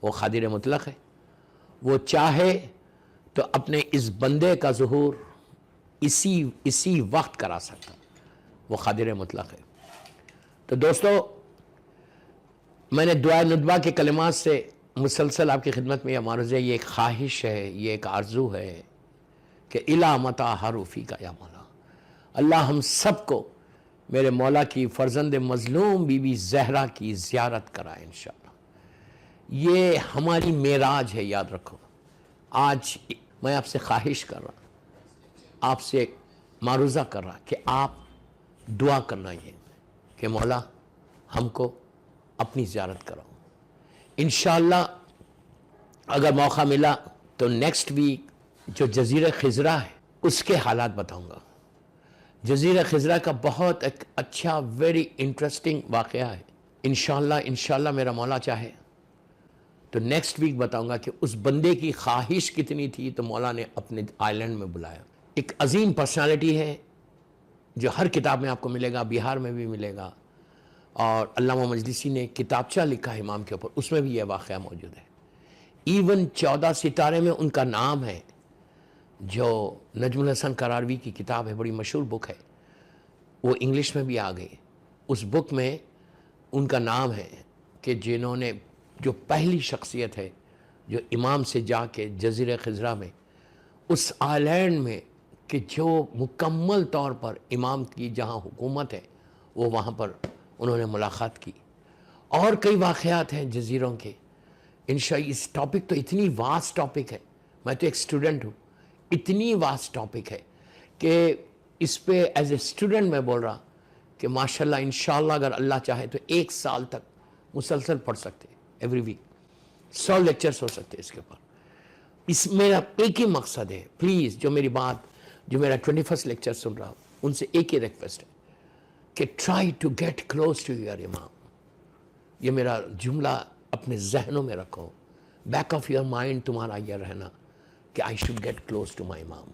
وہ قادر مطلق ہے، وہ چاہے تو اپنے اس بندے کا ظہور اسی وقت کرا سکتا، وہ قادر مطلق ہے۔ تو دوستو، میں نے دعائے ندبہ کے کلمات سے مسلسل آپ کی خدمت میں یہ معرض ہے، یہ ایک خواہش ہے، یہ ایک آرزو ہے کہ الا متی حروفی کا یا مولا، اللہ ہم سب کو میرے مولا کی فرزند مظلوم بی بی زہرا کی زیارت کرائے انشاءاللہ۔ یہ ہماری معراج ہے، یاد رکھو۔ آج میں آپ سے خواہش کر رہا، آپ سے معروضہ کر رہا کہ آپ دعا کرنا یہ کہ مولا ہم کو اپنی زیارت کراؤ۔ انشاءاللہ اگر موقع ملا تو نیکسٹ ویک جو جزیرہ خضرہ ہے اس کے حالات بتاؤں گا۔ جزیرہ خضرہ کا بہت ایک اچھا ویری انٹرسٹنگ واقعہ ہے۔ انشاءاللہ میرا مولا چاہے تو نیکسٹ ویک بتاؤں گا کہ اس بندے کی خواہش کتنی تھی تو مولا نے اپنے آئی لینڈ میں بلایا۔ ایک عظیم پرسنالٹی ہے جو ہر کتاب میں آپ کو ملے گا، بہار میں بھی ملے گا، اور علامہ مجلسی نے کتابچہ لکھا ہے امام کے اوپر، اس میں بھی یہ واقعہ موجود ہے۔ ایون 14 ستارے میں ان کا نام ہے، جو نجم الحسن قراروی کی کتاب ہے، بڑی مشہور بک ہے، وہ انگلش میں بھی آ گئی۔ اس بک میں ان کا نام ہے کہ جنہوں نے جو پہلی شخصیت ہے جو امام سے جا کے جزیرہ خضرہ میں اس آئی لینڈ میں کہ جو مکمل طور پر امام کی جہاں حکومت ہے وہ وہاں پر انہوں نے ملاقات کی۔ اور کئی واقعات ہیں جزیروں کے۔ انشاءاللہ اس ٹاپک تو اتنی واسٹ ٹاپک ہے، میں تو ایک اسٹوڈنٹ ہوں، اتنی واسٹ ٹاپک ہے کہ اس پہ ایز اے اسٹوڈنٹ میں بول رہا کہ ماشاءاللہ انشاءاللہ اگر اللہ چاہے تو 1 سال تک مسلسل پڑھ سکتے، ایوری ویک 100 لیکچرز ہو سکتے اس کے اوپر۔ اس میرا ایک ہی مقصد ہے، پلیز جو میری بات، جو میرا 21st لیکچر سن رہا ان سے ایک ہی ریکویسٹ ہے کہ try to get close to your Imam. یہ میرا جملہ اپنے ذہنوں میں رکھو، بیک آف یور مائنڈ تمہارا یہ رہنا کہ I should get close to my Imam.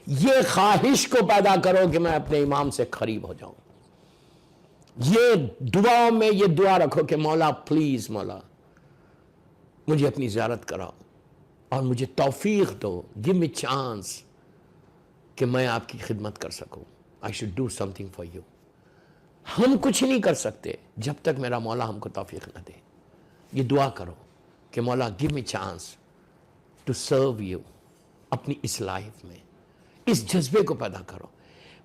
یہ خواہش کو پیدا کرو کہ میں اپنے امام سے قریب ہو جاؤں۔ یہ دعاؤں میں یہ دعا رکھو کہ مولا پلیز، مولا مجھے اپنی زیارت کراؤ اور مجھے توفیق دو، گیو می چانس کہ میں آپ کی خدمت کر سکوں۔ I should do something for you. ہم کچھ نہیں کر سکتے جب تک میرا مولا ہم کو توفیق نہ دے۔ یہ دعا کرو کہ Maula give me chance to serve you اپنی اس لائف میں۔ اس جذبے کو پیدا کرو۔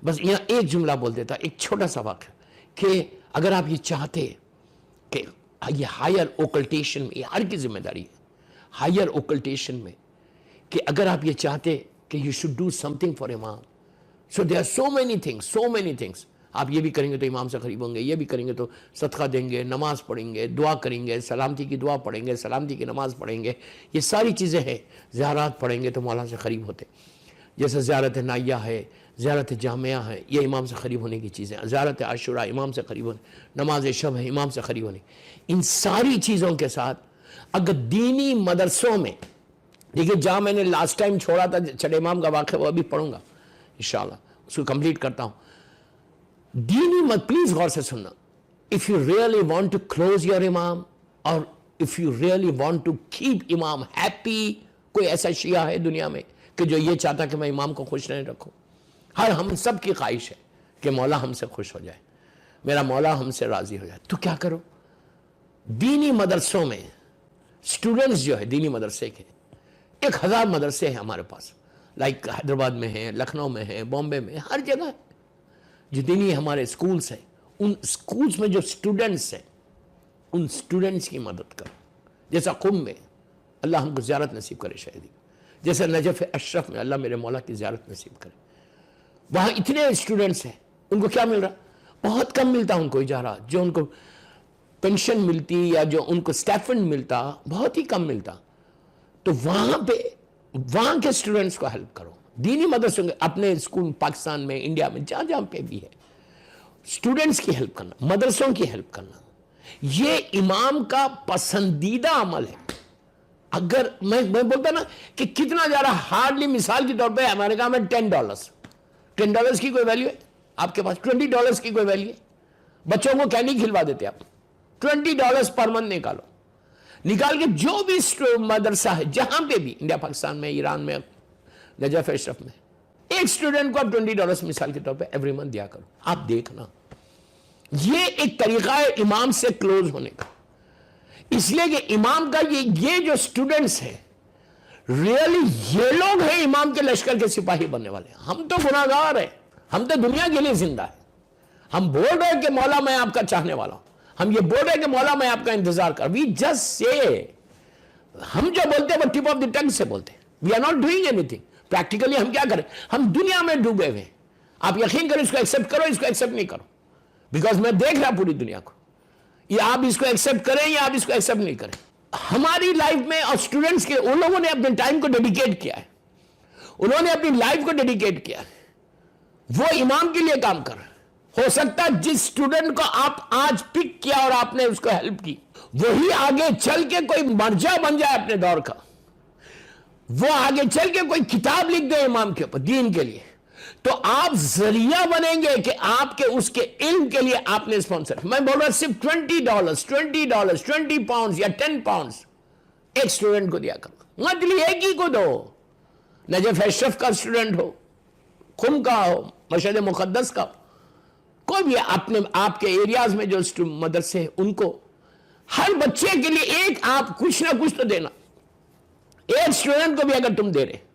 بس یہاں ایک جملہ بول دیتا، ایک چھوٹا سا واقعہ، کہ اگر آپ یہ چاہتے کہ یہ ہائر اوکلٹیشن میں، یہ ہر کی ذمہ داری ہے، ہائر اوکلٹیشن میں، کہ اگر آپ یہ چاہتے کہ you should do something for امام، so there are so many things. آپ یہ بھی کریں گے تو امام سے قریب ہوں گے، یہ بھی کریں گے تو صدقہ دیں گے، نماز پڑھیں گے، دعا کریں گے، سلامتی کی دعا پڑھیں گے، سلامتی کی نماز پڑھیں گے، یہ ساری چیزیں ہیں۔ زیارات پڑھیں گے تو مولا سے قریب ہوتے، جیسے زیارت نائیہ ہے، زیارت جامعہ ہے، یہ امام سے قریب ہونے کی چیزیں، زیارت عاشوراء امام سے قریب ہونے، نماز شب ہے امام سے قریب ہونے۔ ان ساری چیزوں کے ساتھ اگر دینی مدرسوں میں، دیکھیے جہاں میں نے لاسٹ ٹائم چھوڑا تھا چھٹے امام کا واقعہ، وہ ابھی پڑھوں گا انشاءاللہ، اس کو کمپلیٹ کرتا ہوں۔ دینی پلیز غور سے سننا، if you really want to close your امام، اور if you really want to keep امام happy، کوئی ایسا شیعہ ہے دنیا میں کہ جو یہ چاہتا کہ میں امام کو خوش نہیں رکھوں؟ ہم سب کی خواہش ہے کہ مولا ہم سے خوش ہو جائے، میرا مولا ہم سے راضی ہو جائے۔ تو کیا کرو؟ دینی مدرسوں میں اسٹوڈنٹس جو ہے دینی مدرسے کے، 1000 مدرسے ہیں ہمارے پاس، لائک حیدرآباد میں ہیں، لکھنؤ میں ہیں، بامبے میں، ہر جگہ ہے جو دینی ہمارے اسکولس ہیں۔ ان اسکولس میں جو اسٹوڈنٹس ہیں، ان اسٹوڈنٹس کی مدد کرو۔ جیسا قم میں، اللہ ہم کو زیارت نصیب کرے شہیدی، جیسے نجف اشرف میں اللہ میرے مولا کی زیارت نصیب کرے۔ وہاں اتنے اسٹوڈنٹس ہیں، ان کو کیا مل رہا؟ بہت کم ملتا ان کو اجارہ، جو ان کو پینشن ملتی یا جو ان کو اسٹیفنڈ ملتا بہت ہی کم ملتا۔ تو وہاں پہ وہاں کے اسٹوڈنٹس کو ہیلپ کرو۔ دینی مدرسوں کے اپنے اسکول پاکستان میں، انڈیا میں، جہاں جہاں پہ بھی ہے، اسٹوڈنٹس کی ہیلپ کرنا، مدرسوں کی ہیلپ کرنا، یہ امام کا پسندیدہ عمل ہے۔ اگر میں بولتا نا کہ کتنا جا رہا، ہارڈلی مثال کے طور پہ امریکہ میں $10 کی کوئی ویلیو ہے آپ کے پاس؟ $20 کی کوئی ویلیو ہے؟ بچوں کو کینڈی کھلوا دیتے آپ، $20 پر منتھ نکالو۔ نکال کے جو بھی مدرسہ ہے جہاں پہ بھی، انڈیا پاکستان میں، ایران میں، نجف اشرف میں، ایک اسٹوڈنٹ کو آپ $20 مثال کے طور پہ ایوری منتھ دیا کرو. آپ دیکھنا یہ ایک طریقہ ہے امام سے کلوز ہونے کا. اس لیے کہ امام کا یہ جو اسٹوڈنٹس ہیں ریئلی یہ لوگ ہیں امام کے لشکر کے سپاہی بننے والے. ہم تو گناہگار ہیں، ہم تو دنیا کے لیے زندہ ہیں. ہم بول رہے ہیں کہ مولا میں آپ کا چاہنے والا ہوں، ہم یہ بول رہے ہیں کہ مولا میں آپ کا انتظار کر. وی جسٹ سے، ہم جو بولتے ہیں وہ ٹپ آف دی ٹنگ سے بولتے ہیں. We are not doing anything. Practically ہم کیا کریں؟ ہم دنیا میں ڈوبے ہوئے ہیں. آپ یقین کرو، اس کو ایکسپٹ کرو، اس کو ایکسپٹ نہیں کرو، بیکاز میں دیکھ رہا پوری دنیا کو. یہ آپ اس کو ایکسپٹ کریں یا آپ اس کو ایکسپٹ نہیں کریں. ہماری لائف میں اور اسٹوڈنٹس کے، ان لوگوں نے اپنے ٹائم کو ڈیڈیکیٹ کیا ہے، انہوں نے اپنی لائف کو ڈیڈیکیٹ کیا ہے، وہ امام کے لیے کام کر رہے ہیں. ہو سکتا ہے جس اسٹوڈنٹ کو آپ آج پک کیا اور آپ نے اس کو ہیلپ کی، وہی آگے چل کے کوئی مرجع بن جائے اپنے دور کا، وہ آگے چل کے کوئی کتاب لکھ دے امام کے اوپر دین کے لیے، تو آپ ذریعہ بنیں گے کہ آپ کے اس کے علم کے لیے آپ نے اسپانسر. میں بول رہا صرف $20 20 پاؤنڈز یا 10 پاؤنڈز ایک اسٹوڈنٹ کو دیا کرو. مت لی ایک ہی کو دو. نجف اشرف کا اسٹوڈنٹ ہو، قم کا ہو، مشہد مقدس کا ہو، کوئی بھی اپنے آپ کے ایریاز میں جو مدرسے ہیں ان کو، ہر بچے کے لیے ایک آپ کچھ نہ کچھ تو دینا. ایک اسٹوڈنٹ کو بھی اگر تم دے رہے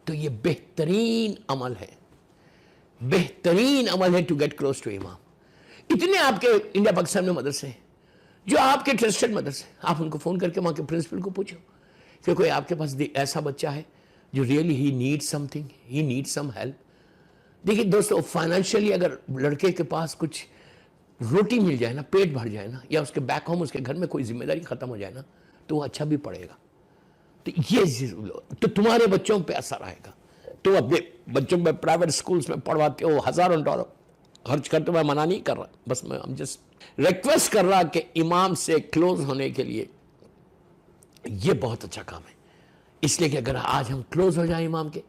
تو یہ بہترین عمل ہے، بہترین عمل ہے ٹو گیٹ کلوز ٹو امام. اتنے آپ کے انڈیا پاکستان میں مدرسے ہیں جو آپ کے ٹرسٹڈ مدرسے ہیں. آپ ان کو فون کر کے وہاں کے پرنسپل کو پوچھو کہ کوئی آپ کے پاس ایسا بچہ ہے جو ریئلی ہی نیڈ سم تھنگ، ہی نیڈ سم ہیلپ. دیکھیے دوستو، فائنینشلی اگر لڑکے کے پاس کچھ روٹی مل جائے نا، پیٹ بھر جائے نا، یا اس کے بیک ہوم اس کے گھر میں کوئی ذمہ داری ختم ہو جائے نا، تو وہ اچھا بھی پڑے گا. تو یہ تو تمہارے بچوں پہ اثر آئے گا. تو اپنے بچوں میں پرائیویٹ سکولز میں پڑھواتے ہو، $1000 خرچ کرتے، میں منع نہیں کر رہا، بس میں جسٹ ریکویسٹ کر رہا کہ امام سے کلوز ہونے کے لیے یہ بہت اچھا کام ہے. اس لیے کہ اگر آج ہم کلوز ہو جائیں امام کے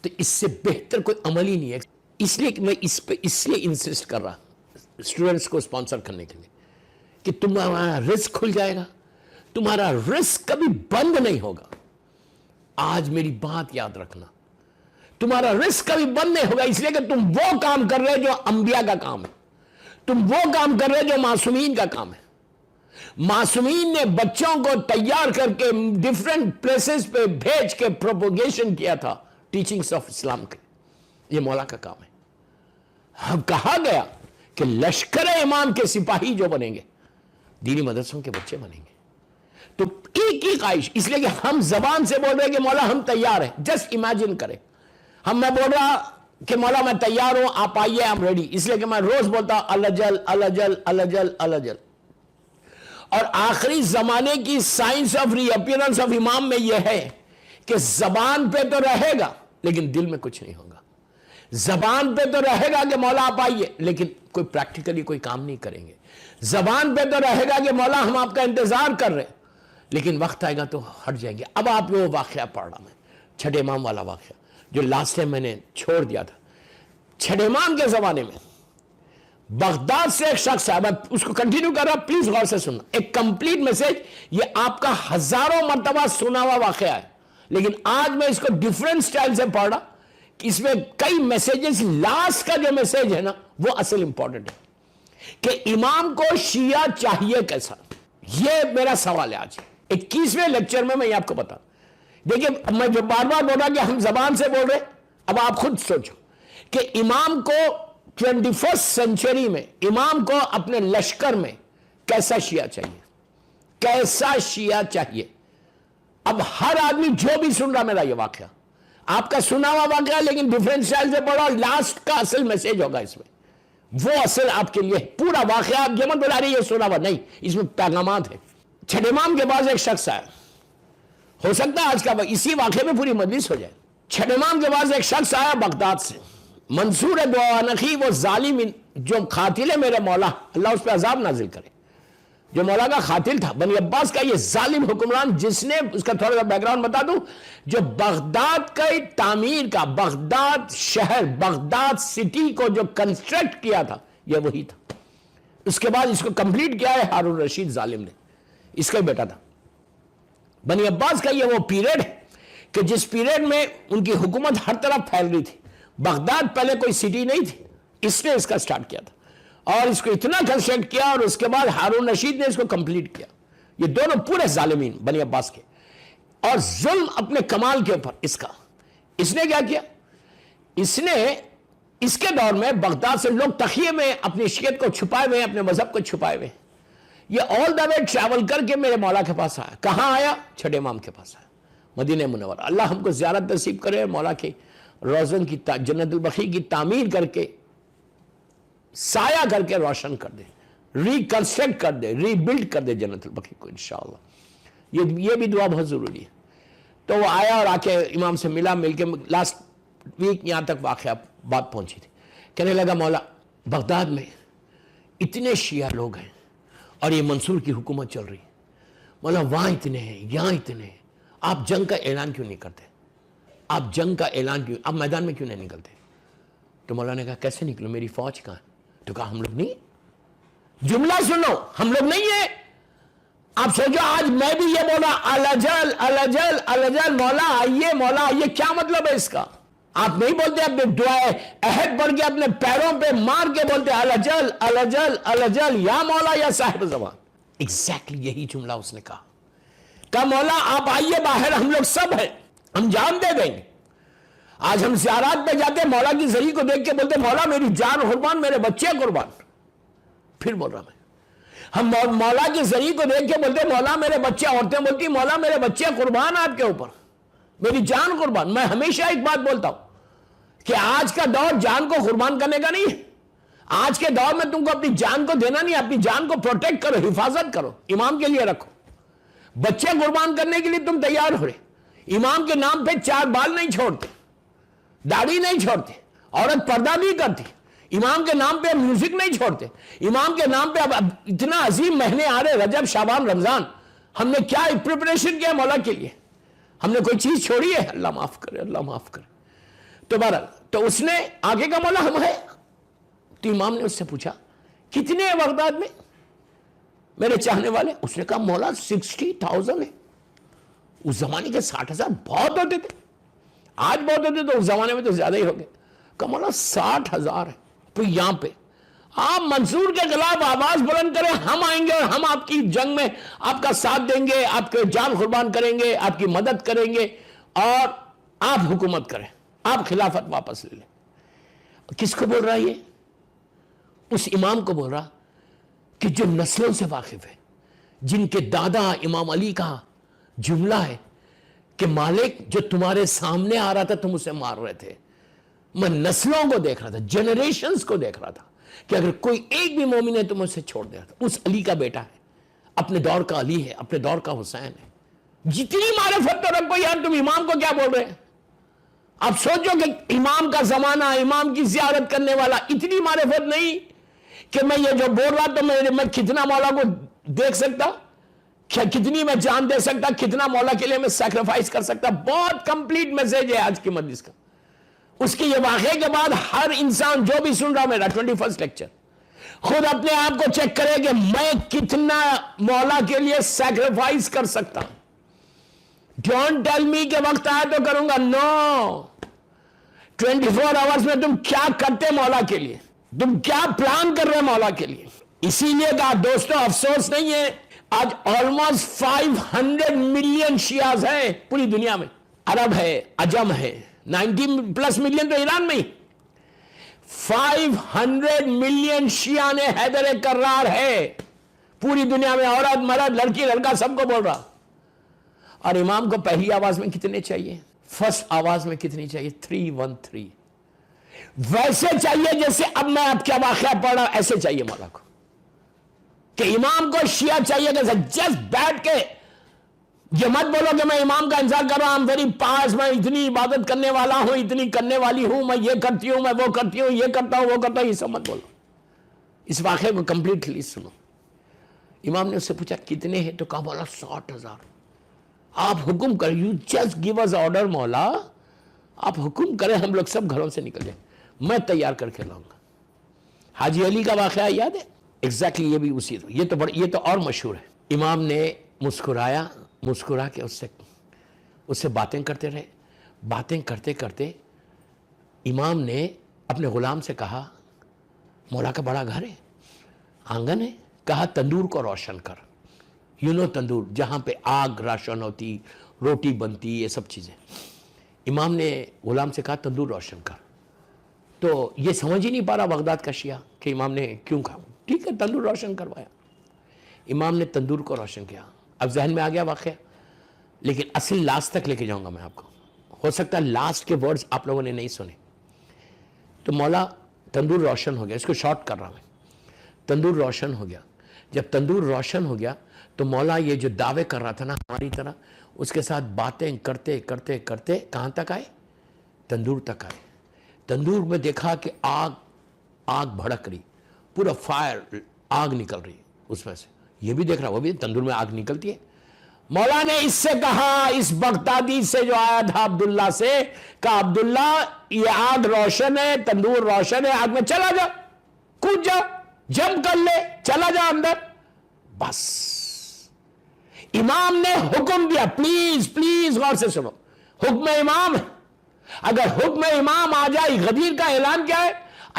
تو اس سے بہتر کوئی عمل ہی نہیں ہے. اس لیے کہ میں اس پہ اس لیے انسسٹ کر رہا اسٹوڈنٹس کو اسپانسر کرنے کے لیے کہ تمہارا رزق کھل جائے گا، تمہارا رزق کبھی بند نہیں ہوگا. آج میری بات یاد رکھنا، تمہارا رزق کبھی بند نہیں ہوگا. اس لیے کہ تم وہ کام کر رہے جو انبیاء کا کام ہے، تم وہ کام کر رہے جو معصومین کا کام ہے. معصومین نے بچوں کو تیار کر کے ڈیفرنٹ پلیسز پہ بھیج کے پروپوگیشن کیا تھا ٹیچنگز آف اسلام کے. یہ مولا کا کام ہے. ہم کہا گیا کہ لشکر امام کے سپاہی جو بنیں گے دینی مدرسوں کے بچے بنیں گے. تو ایک ہی خواہش، اس لیے کہ ہم زبان سے بول رہے ہیں کہ مولا ہم تیار ہیں. جسٹ امیجن کریں، میں بول رہا کہ مولا میں تیار ہوں، آپ آئیے، I'm ready. اس لیے کہ میں روز بولتا الجل الجل الجل الجل. اور آخری زمانے کی science of reappearance of Imam میں یہ ہے کہ زبان پہ تو رہے گا لیکن دل میں کچھ نہیں ہوگا. زبان پہ تو رہے گا کہ مولا آپ آئیے، لیکن کوئی پریکٹیکلی کوئی کام نہیں کریں گے. زبان پہ تو رہے گا کہ مولا ہم آپ کا انتظار کر رہے ہیں، لیکن وقت آئے گا تو ہٹ جائیں گے. اب آپ وہ واقعہ پڑھ رہا میں، چھٹے امام والا واقعہ جو لاسٹ ٹائم میں نے چھوڑ دیا تھا. چھٹے امام کے زمانے میں بغداد سے ایک شخص ہے، میں اس کو کنٹینیو کر رہا، پلیز غور سے سننا. ایک کمپلیٹ میسج، یہ آپ کا ہزاروں مرتبہ سنا ہوا واقعہ ہے، لیکن آج میں اس کو ڈیفرنٹ سٹائل سے پڑھ رہا. اس میں کئی میسیجز، لاسٹ کا جو میسیج ہے نا وہ اصل امپورٹنٹ ہے کہ امام کو شیعہ چاہیے کیسا. یہ میرا سوال ہے آج 21ویں لیکچر میں یہ آپ کو بتا. دیکھیں میں جو بار بار بول رہا کہ ہم زبان سے بول رہے، اب آپ خود سوچو کہ امام کو 21st سینچری میں امام کو اپنے لشکر میں کیسا شیعہ چاہیے، کیسا شیعہ چاہیے. اب ہر آدمی جو بھی سن رہا میرا یہ واقعہ آپ کا سنا ہوا واقعہ لیکن ڈیفرنٹ سٹائل سے پڑھا، لاسٹ کا اصل میسج ہوگا اس میں، وہ اصل آپ کے لیے پورا واقعہ. آپ یہ مت بلا رہے یہ سنا ہوا نہیں، اس میں پیغامات ہیں. چھٹے امام کے بعد ایک شخص آیا، ہو سکتا ہے آج کا اسی واقعے میں پوری مجلس ہو جائے. چھٹے امام کے بعد ایک شخص آیا بغداد سے، منصور بوانخی، وہ ظالم جو قاتل ہے میرے مولا، اللہ اس پہ عذاب نازل کرے، جو مولا کا قاتل تھا، بنی عباس کا یہ ظالم حکمران، جس نے، اس کا تھوڑا سا بیک گراؤنڈ بتا دوں، جو بغداد کا تعمیر کا، بغداد شہر، بغداد سٹی کو جو کنسٹرکٹ کیا تھا یہ وہی تھا. اس کے بعد اس کو کمپلیٹ کیا ہے ہارون رشید ظالم نے، اس کا ہی بیٹا تھا. بنی عباس کا یہ وہ پیریڈ ہے کہ جس پیریڈ میں ان کی حکومت ہر طرف پھیل رہی تھی. بغداد پہلے کوئی سٹی نہیں تھی, اس نے اس کا سٹارٹ کیا تھا اور اس کو اتنا کنسٹرکٹ کیا, اور اس کے بعد ہارون رشید نے اس کو کمپلیٹ کیا. یہ دونوں پورے ظالمین بنی عباس کے, اور ظلم اپنے کمال کے اوپر اس کا. اس نے کیا کیا, اس نے اس کے دور میں بغداد سے لوگ تخیے میں اپنی شیعت کو چھپائے ہوئے, اپنے مذہب کو چھپائے ہوئے. یہ آل دا وے ٹریول کر کے میرے مولا کے پاس آیا. کہاں آیا؟ چھٹے امام کے پاس آیا, مدینہ منورہ. اللہ ہم کو زیارت نصیب کرے, مولا کے روزن کی جنت البقیع کی تعمیر کر کے, سایہ کر کے روشن کر دے, ریکنسٹرکٹ کر دے, ری بلڈ کر دے جنت البقیع کو انشاءاللہ. یہ بھی دعا بہت ضروری ہے. تو وہ آیا اور آ کے امام سے ملا, مل کے لاسٹ ویک یہاں تک واقعہ بات پہنچی تھی. کہنے لگا مولا بغداد میں اتنے شیعہ لوگ ہیں اور یہ منصور کی حکومت چل رہی ہے. مولا وہاں اتنے ہیں, یہاں اتنے ہیں, آپ جنگ کا اعلان کیوں نہیں کرتے؟ آپ جنگ کا اعلان کیوں, آپ میدان میں کیوں نہیں نکلتے؟ تو مولا نے کہا کیسے نکلو, میری فوج کہاں ہے؟ تو کہا ہم لوگ نہیں. جملہ سنو, ہم لوگ نہیں ہیں. آپ سوچو آج میں بھی یہ بولا الجل الجل الجل, مولا آئیے, مولا آئیے, کیا مطلب ہے اس کا؟ آپ نہیں بولتے, اپنے دعائے عہد پڑھ کے اپنے پیروں پہ مار کے بولتے الجل الجل الجل یا مولا یا صاحب زمان. ایگزیکٹلی یہی جملہ اس نے کہا. کہا مولا آپ آئیے باہر, ہم لوگ سب ہیں, ہم جان دے دیں گے. آج ہم زیارات پہ جاتے, مولا کی زری کو دیکھ کے بولتے مولا میری جان قربان, میرے بچے قربان. پھر بول رہا میں, ہم مولا کی زری کو دیکھ کے بولتے مولا میرے بچے, عورتیں بولتی مولا میرے بچے قربان آپ کے اوپر, میری جان قربان. میں ہمیشہ ایک بات بولتا ہوں کہ آج کا دور جان کو قربان کرنے کا نہیں ہے. آج کے دور میں تم کو اپنی جان کو دینا نہیں, اپنی جان کو پروٹیکٹ کرو, حفاظت کرو, امام کے لیے رکھو. بچے قربان کرنے کے لیے تم تیار ہو رہے, امام کے نام پہ 4 بال نہیں چھوڑتے, داڑھی نہیں چھوڑتے, عورت پردہ نہیں کرتی, امام کے نام پہ میوزک نہیں چھوڑتے, امام کے نام پہ اب اتنا عظیم مہینے آ رہے, رجب شعبان رمضان, ہم نے کیا پریپریشن کیا مولا کے لیے؟ ہم نے کوئی چیز چھوڑی ہے؟ اللہ معاف کرے, اللہ معاف کرے. تو بہرحال تو اس نے آگے کا مولا ہم ہے. تو امام نے اس سے پوچھا کتنے ہیں بغداد میں میرے چاہنے والے؟ اس نے کہا مولا 60,000 ہے. اس زمانے کے 60,000 بہت ہوتے تھے, آج بہت ہوتے تو اس زمانے میں تو زیادہ ہی ہو گئے. کہا مولا 60,000 ہے. تو یہاں پہ آپ منصور کے خلاف آواز بلند کریں, ہم آئیں گے اور ہم آپ کی جنگ میں آپ کا ساتھ دیں گے, آپ کے جان قربان کریں گے, آپ کی مدد کریں گے, اور آپ حکومت کریں, آپ خلافت واپس لے لیں. کس کو بول رہا ہے یہ؟ اس امام کو بول رہا کہ جو نسلوں سے واقف ہے, جن کے دادا امام علی کا جملہ ہے کہ مالک جو تمہارے سامنے آ رہا تھا تم اسے مار رہے تھے. میں نسلوں کو دیکھ رہا تھا, جنریشنز کو دیکھ رہا تھا کہ اگر کوئی ایک بھی مومن ہے تم اسے چھوڑ دے رہا تھا. اس علی کا بیٹا ہے, اپنے دور کا علی ہے, اپنے دور کا حسین ہے. جتنی معرفت تو رکھو یار, تم امام کو کیا بول رہے ہیں؟ آپ سوچو کہ امام کا زمانہ, امام کی زیارت کرنے والا, اتنی معرفت نہیں کہ میں یہ جو بول رہا تو میں کتنا مولا کو دیکھ سکتا, کتنی میں جان دے سکتا, کتنا مولا کے لیے میں سیکریفائز کر سکتا. بہت کمپلیٹ میسج ہے آج کی مجلس کا. اس کے یہ واقعے کے بعد ہر انسان جو بھی سن رہا میرا 21 لیکچر, خود اپنے آپ کو چیک کرے کہ میں کتنا مولا کے لیے سیکریفائز کر سکتا. ڈونٹ ٹیل می کہ وقت آیا تو کروں گا, نو. 24 آورز میں تم کیا کرتے مولا کے لیے, تم کیا پلان کر رہے مولا کے لیے. اسی لیے کہا دوستو, افسوس نہیں ہے آج آلموسٹ 500 ملین شیعہ ہیں پوری دنیا میں. عرب ہے, عجم ہے, 90+ ملین تو ایران میں ہی. 500 ملین شیعہ نے حیدر کرار ہے پوری دنیا میں, عورت مرد لڑکی لڑکا سب کو بول رہا. اور امام کو پہلی آواز میں کتنے چاہیے؟ فرسٹ آواز میں کتنی چاہیے؟ 313. ویسے چاہیے جیسے اب میں آپ کیا واقعہ پڑھ رہا, ایسے چاہیے مولا کو. کہ امام کو شیعہ چاہیے کہ جسٹ بیٹھ کے یہ مت بولو کہ میں امام کا انتظار کر رہا ہوں, ویری پاس, میں اتنی عبادت کرنے والا ہوں, اتنی کرنے والی ہوں, میں یہ کرتی ہوں, میں وہ کرتی ہوں, یہ کرتا ہوں, وہ کرتا ہوں, یہ سب مت بولو. اس واقعے کو کمپلیٹلی سنو. امام نے اس سے پوچھا کتنے ہیں, تو کہا مولا 60,000. آپ حکم کریں, you just give us order Maula, آپ حکم کریں, ہم لوگ سب گھروں سے نکل جائیں, میں تیار کر کے لاؤں گا. حاجی علی کا واقعہ یاد ہے؟ ایگزیکٹلی یہ بھی اسی. یہ تو اور مشہور ہے. امام نے مسکرایا مسکرا کے اس سے باتیں کرتے رہے. باتیں کرتے کرتے امام نے اپنے غلام سے کہا مولا کا بڑا گھر ہے, آنگن ہے, کہا تندور کو روشن کر. تندور جہاں پہ آگ روشن ہوتی, روٹی بنتی, یہ سب چیزیں. امام نے غلام سے کہا تندور روشن کر. تو یہ سمجھ ہی نہیں پا رہا بغداد کا شیعہ کہ امام نے کیوں کہا. ٹھیک ہے, تندور روشن کروایا. امام نے تندور کو روشن کیا. اب ذہن میں آ گیا واقعہ, لیکن اصل لاسٹ تک لے کے جاؤں گا میں آپ کو. ہو سکتا ہے لاسٹ کے ورڈز آپ لوگوں نے نہیں سنے. تو مولا تندور روشن ہو گیا, اس کو شارٹ کر رہا ہوں. تندور روشن ہو گیا. جب تندور روشن ہو گیا تو مولا یہ جو دعوے کر رہا تھا نا ہماری طرح, اس کے ساتھ باتیں کرتے کرتے کرتے کہاں تک آئے؟ تندور تک آئے. تندور میں دیکھا کہ آگ بھڑک رہی, پورا فائر, آگ نکل رہی اس میں سے. یہ بھی دیکھ رہا, وہ بھی تندور میں آگ نکلتی ہے. مولا نے اس سے کہا, اس بغدادی سے جو آیا تھا عبداللہ سے, کہا عبداللہ یہ آگ روشن ہے, تندور روشن ہے, آگ میں چلا جا, کود جا, جمپ کر لے, چلا جا اندر. بس امام نے حکم دیا. پلیز پلیز غور سے سنو, حکم امام ہے. اگر حکم امام آ جائے, غدیر کا اعلان کیا ہے؟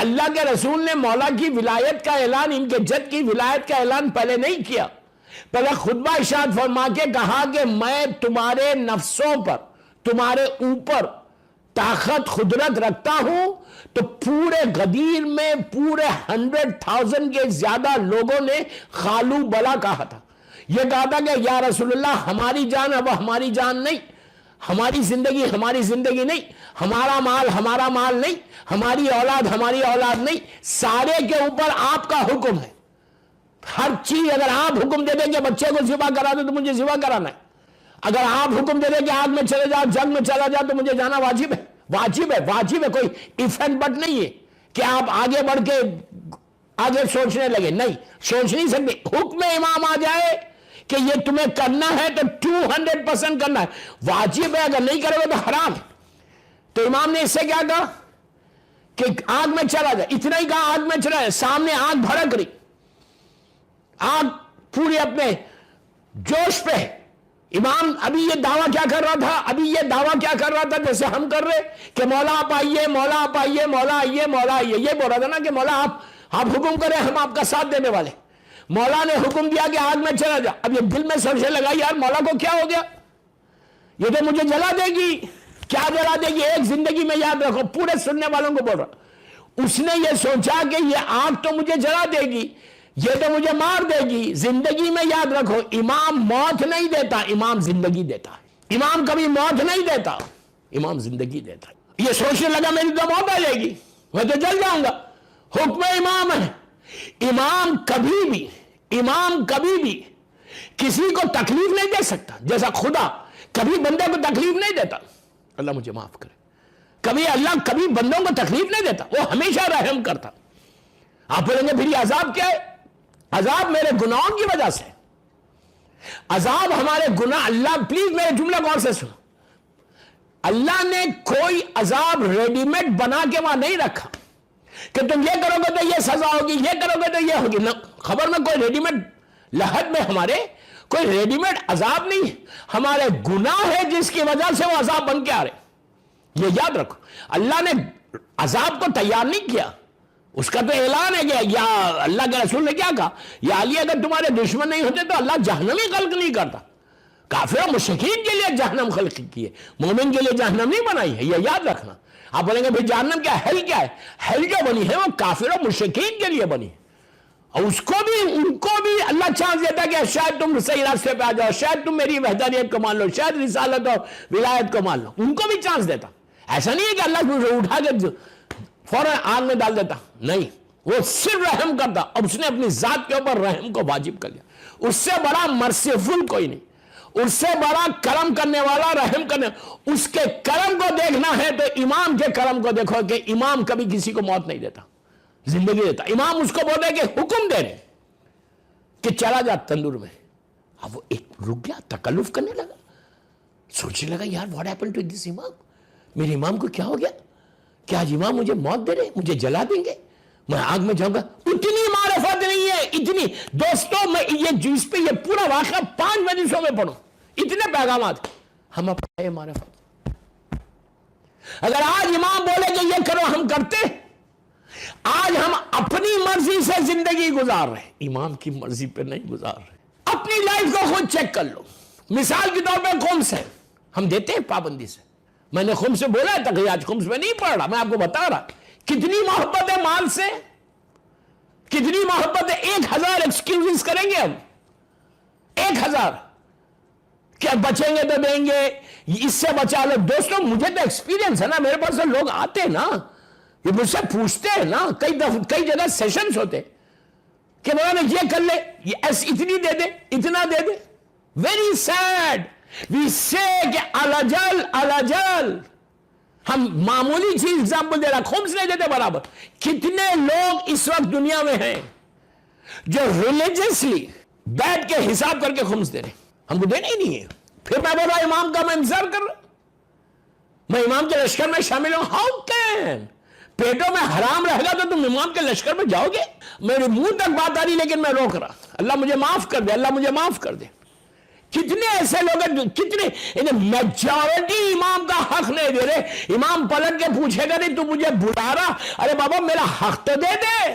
اللہ کے رسول نے مولا کی ولایت کا اعلان, ان کے جد کی ولایت کا اعلان پہلے نہیں کیا. پہلے خطبہ ارشاد فرما کے کہا کہ میں تمہارے نفسوں پر, تمہارے اوپر طاقت قدرت رکھتا ہوں. تو پورے غدیر میں پورے 100,000 کے زیادہ لوگوں نے خالو بلا کہا تھا. یہ کہا تھا کہ یا رسول اللہ ہماری جان اب ہماری جان نہیں, ہماری زندگی ہماری زندگی نہیں, ہمارا مال نہیں, ہماری اولاد نہیں, سارے کے اوپر آپ کا حکم ہے. ہر چیز اگر آپ حکم دے دیں کہ بچے کو ذبح کرا دے تو مجھے ذبح کرانا ہے. اگر آپ حکم دے دیں کہ آگ میں چلے جاؤ, جنگ میں چلا جاؤ تو مجھے جانا واجب ہے. واجب ہے, کوئی ایف اینڈ بٹ نہیں ہے کہ آپ آگے بڑھ کے آگے سوچنے لگے. نہیں, سوچ نہیں سکتے. حکم امام آ جائے کہ یہ تمہیں کرنا ہے تو 200% کرنا ہے, واجب ہے. اگر نہیں کرو گے تو حرام ہے. تو امام نے اس سے کیا کہا کہ آگ میں چلا جائے. اتنا ہی کہا, آگ میں چلا جائے. سامنے آگ بھڑک رہی, آگ پورے اپنے جوش پہ. امام ابھی یہ دعویٰ کیا کر رہا تھا جیسے ہم کر رہے کہ مولا آپ آئیے, مولا آپ آئیے, مولا آئیے, مولا آئیے. یہ بول رہا تھا نا کہ مولا آپ حکم کریں, ہم آپ کا ساتھ دینے والے. مولا نے حکم دیا کہ آگ میں چلا جا. اب یہ دل میں سوچنے لگا یار مولا کو کیا ہو گیا, یہ تو مجھے جلا دے گی. کیا جلا دے گی؟ ایک زندگی میں یاد رکھو, پورے سننے والوں کو بول رہا, اس نے یہ سوچا کہ یہ آگ تو مجھے جلا دے گی, یہ تو مجھے مار دے گی. زندگی میں یاد رکھو, امام موت نہیں دیتا, امام زندگی دیتا ہے. امام کبھی موت نہیں دیتا, امام زندگی دیتا ہے. یہ سوچنے لگا میری تو موت آ جائے گی, میں تو جل جاؤں گا. حکم امام ہے. امام کبھی بھی کسی کو تکلیف نہیں دے سکتا, جیسا خدا کبھی بندے کو تکلیف نہیں دیتا. اللہ مجھے معاف کرے. اللہ کبھی بندوں کو تکلیف نہیں دیتا, وہ ہمیشہ رحم کرتا. آپ بولیں گے پھر یہ عذاب کیا ہے؟ عذاب میرے گناہوں کی وجہ سے, عذاب ہمارے گناہ. اللہ پلیز میرے جملہ غور سے سنو, اللہ نے کوئی عذاب ریڈی میڈ بنا کے وہاں نہیں رکھا کہ تم یہ کرو گے تو یہ سزا ہوگی, یہ کرو گے تو یہ ہوگی. خبر میں کوئی ریڈی میڈ لحد میں ہمارے کوئی ریڈی میڈ عذاب نہیں ہے, ہمارے گناہ ہے جس کی وجہ سے وہ عذاب بن کے آ رہے. یہ یاد رکھو, اللہ نے عذاب کو تیار نہیں کیا, اس کا تو اعلان ہے کہ یا اللہ کے رسول نے کیا کہا, یا علی اگر تمہارے دشمن نہیں ہوتے تو اللہ جہنم ہی خلق نہیں کرتا. کافر و مشرکین کے لیے جہنم خلق کی ہے, مومن کے لیے جہنم نہیں بنائی ہے. یہ یاد رکھنا. آپ بولیں گے پھر جہنم کیا ہے, ہیل کیا ہے؟ ہیل جو بنی ہے وہ کافر و مشرکین کے لیے بنی ہے, اور ان کو بھی اللہ چانس دیتا ہے کہ شاید تم صحیح راستے پہ آ جاؤ, شاید تم میری وحدانیت کو مان لو, شاید رسالت اور ولایت کو مان لو. ان کو بھی چانس دیتا. ایسا نہیں ہے کہ اللہ اٹھا کے فوراً آگ میں ڈال دیتا, نہیں, وہ صرف رحم کرتا, اور اس نے اپنی ذات کے اوپر رحم کو واجب کر لیا. اس سے بڑا مرسیفل کوئی نہیں, اس سے بڑا کرم کرنے والا, رحم کرنے. اس کے کرم کو دیکھنا ہے تو امام کے کرم کو دیکھو کہ امام کبھی کسی کو موت نہیں دیتا, زندگی دیتا. امام اس کو بولتے کہ حکم دے رہے کہ چلا جا تندور میں. اب وہ ایک رک گیا, تکلف کرنے لگا, سوچنے لگا یار واٹ ہیپن ٹو دس امام, میرے امام کو کیا ہو گیا, کہ آج امام مجھے موت دے رہے, مجھے جلا دیں گے, میں آگ میں جاؤں گا. اتنی معرفت نہیں ہے, اتنی. دوستوں میں یہ پورا واقعہ 5 مجلسوں میں پڑھو, اتنے پیغامات ہم اپنے معرفت. اگر آج امام بولے کہ یہ کرو ہم کرتے. آج ہم اپنی مرضی سے زندگی گزار رہے ہیں, امام کی مرضی پہ نہیں گزار رہے. اپنی لائف کو خود چیک کر لو. مثال کے طور پہ خمس ہے, ہم دیتے ہیں پابندی سے. میں نے خمس سے بولا ہے تقیات, خمس میں نہیں پڑھ رہا, میں آپ کو بتا رہا کتنی محبت ہے مال سے, کتنی محبت ہے. 1000 ایکسکیوزز کریں گے ہم, 1000 کیا بچیں گے تو دیں گے, اس سے بچا لو. دوستوں مجھے تو ایکسپیرینس ہے نا, میرے پاس تو لوگ آتے ہیں نا, یہ مجھ سے پوچھتے ہیں نا, کئی جگہ سیشنز ہوتے کہ مولانا یہ کر لے, یہ ایسی اتنی دے دے, اتنا دے دے. ویری سیڈ وی سے کہ الاجل ہم معمولی چیز ایگزامپل دے رہا, خمس نہیں دیتے برابر. کتنے لوگ اس وقت دنیا میں ہیں جو ریلیجسلی بیٹھ کے حساب کر کے خمس دے رہے ہیں, ہم کو دینا ہی نہیں ہے. پھر میں بول رہا امام کا میں انتظار کر رہا, میں امام کے لشکر میں شامل ہوں. ہاؤ کین, پیٹوں میں حرام رہے گا تو تم امام کے لشکر میں جاؤ گے؟ میرے منہ تک بات آ رہی لیکن میں روک رہا. اللہ مجھے معاف کر دے, اللہ مجھے معاف کر دے. کتنے ایسے لوگ ہیں, کتنے میجورٹی امام کا حق نہیں دے رہے. امام پلٹ کے پوچھے گا نہیں تو مجھے بلا رہا, ارے بابا میرا حق تو دے دے.